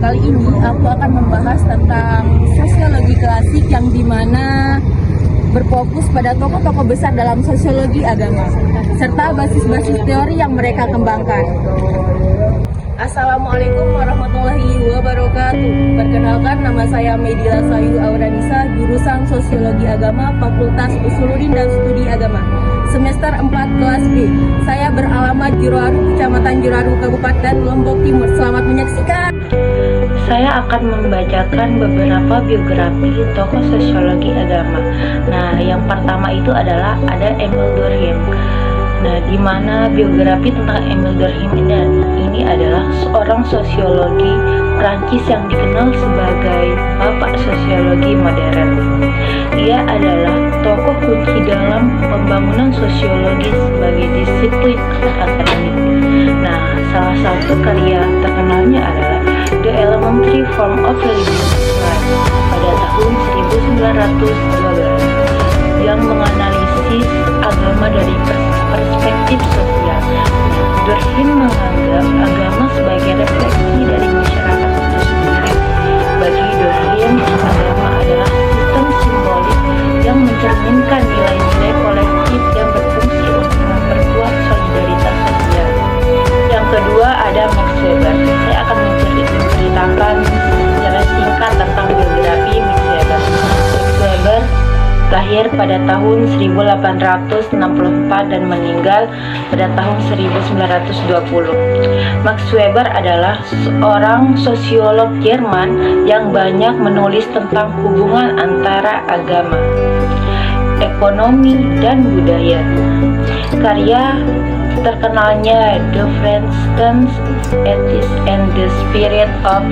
Kali ini aku akan membahas tentang sosiologi klasik yang dimana berfokus pada tokoh-tokoh besar dalam sosiologi agama, serta basis-basis teori yang mereka kembangkan. Assalamualaikum warahmatullahi wabarakatuh. Perkenalkan, nama saya Medila Sayu Auranisa, jurusan Sosiologi Agama, Fakultas Usuluddin dan Studi Agama, semester 4 kelas B. Saya beralamat Juruaru, Kecamatan Juruaru, Kabupaten Lombok Timur. Selamat menyaksikan. Saya akan membacakan beberapa biografi tokoh sosiologi agama. Nah, yang pertama itu adalah ada Émile Durkheim. Nah, di mana biografi tentang Émile Durkheim ini adalah seorang sosiologi Prancis yang dikenal sebagai bapak sosiologi modern. Ia adalah tokoh kunci dalam pembangunan sosiologi sebagai disiplin akademik. Nah, salah satu karya terkenalnya adalah The Elementary Form of Religious Life pada tahun 1912 yang menganalisis agama dari perspektif sosial. Durkheim menganggap agama sebagai refleksi dari masyarakat itu sendiri. Bagi Durkheim, agama adalah sistem simbolik yang mencerminkan nilai-nilai kolektif yang berfungsi untuk memperkuat solidaritas sosial. Yang kedua ada Max Weber. Saya akan menceritakan secara singkat tentang biografi Max Weber. Max Weber lahir pada tahun 1864 dan meninggal pada tahun 1920. Max Weber adalah seorang sosiolog Jerman yang banyak menulis tentang hubungan antara agama, ekonomi, dan budaya. Karya terkenalnya The Princeton Ethics and the Spirit of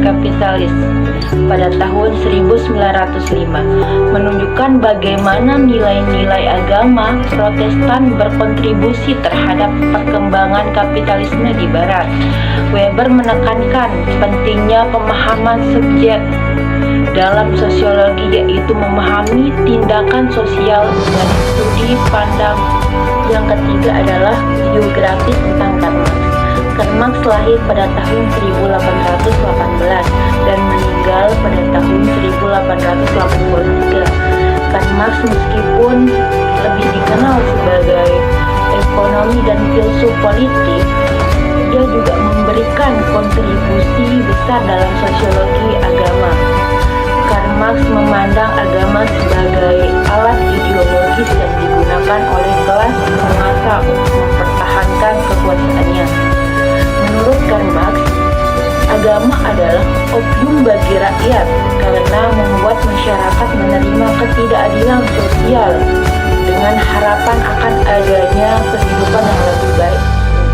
Capitalism pada tahun 1905 menunjukkan bagaimana nilai-nilai agama Protestan berkontribusi terhadap perkembangan kapitalisme di Barat. Weber menekankan pentingnya pemahaman subjek dalam sosiologi, yaitu memahami tindakan sosial dari studi pandang. Yang ketiga adalah biografi tentang Karl Marx. Karl Marx lahir pada tahun 1818 dan meninggal pada tahun 1883. Karl Marx meskipun lebih dikenal sebagai ekonomi dan filsuf politik, dia juga memberikan kontribusi besar dalam sosiologi agama. Karl Marx memandang agama sebagai alat ideologis yang digunakan oleh kelas penguasa untuk mempertahankan kekuasaannya. Menurut Karl Marx, agama adalah opium bagi rakyat karena membuat masyarakat menerima ketidakadilan sosial dengan harapan akan adanya kehidupan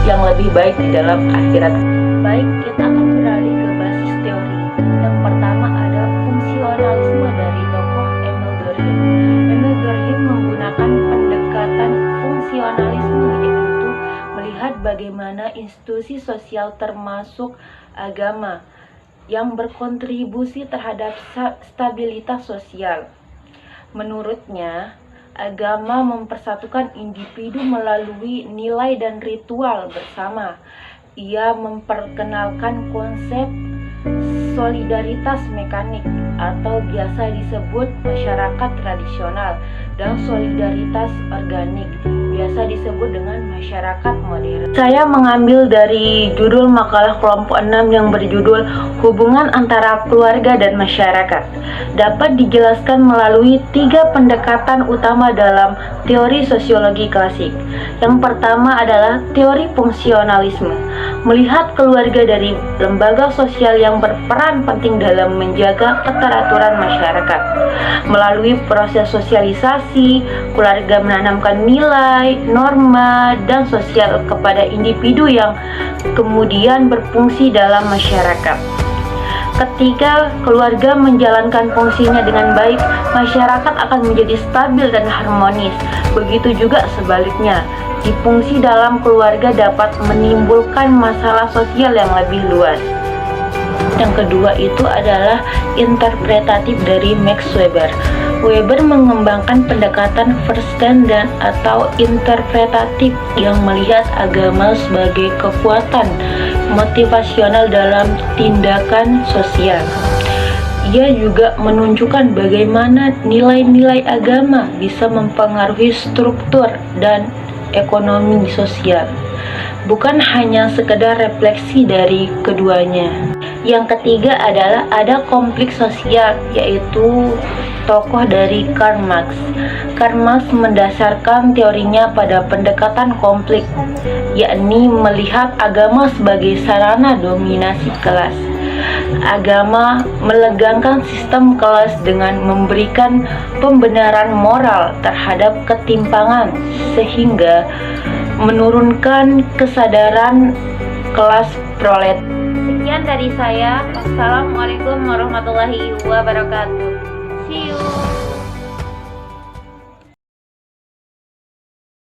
yang lebih baik di dalam akhirat. Baik, kita akan beralih ke basis teori. Yang pertama ada fungsionalisme dari tokoh Émile Durkheim. Émile Durkheim menggunakan pendekatan fungsionalisme, yaitu melihat bagaimana institusi sosial termasuk agama yang berkontribusi terhadap stabilitas sosial. Menurutnya, agama mempersatukan individu melalui nilai dan ritual bersama. Ia memperkenalkan konsep solidaritas mekanik atau biasa disebut masyarakat tradisional dan solidaritas organik biasa disebut dengan masyarakat modern. Saya mengambil dari judul makalah kelompok 6 yang berjudul Hubungan Antara Keluarga dan Masyarakat. Dapat dijelaskan melalui 3 pendekatan utama dalam teori sosiologi klasik. Yang pertama adalah teori fungsionalisme, melihat keluarga dari lembaga sosial yang berperan penting dalam menjaga keteraturan masyarakat. Melalui proses sosialisasi, keluarga menanamkan nilai, norma, dan sosial kepada individu yang kemudian berfungsi dalam masyarakat. Ketika keluarga menjalankan fungsinya dengan baik, masyarakat akan menjadi stabil dan harmonis. Begitu juga sebaliknya, disfungsi dalam keluarga dapat menimbulkan masalah sosial yang lebih luas. Yang kedua itu adalah interpretatif dari Max Weber. Weber mengembangkan pendekatan verstehen dan atau interpretatif yang melihat agama sebagai kekuatan motivasional dalam tindakan sosial. Ia juga menunjukkan bagaimana nilai-nilai agama bisa mempengaruhi struktur dan ekonomi sosial, bukan hanya sekedar refleksi dari keduanya. Yang ketiga adalah ada konflik sosial, yaitu tokoh dari Karl Marx. Karl Marx mendasarkan teorinya pada pendekatan konflik, yakni melihat agama sebagai sarana dominasi kelas. Agama melegangkan sistem kelas dengan memberikan pembenaran moral terhadap ketimpangan, sehingga menurunkan kesadaran kelas prolet. Sekian dari saya. Wassalamualaikum warahmatullahi wabarakatuh. See you.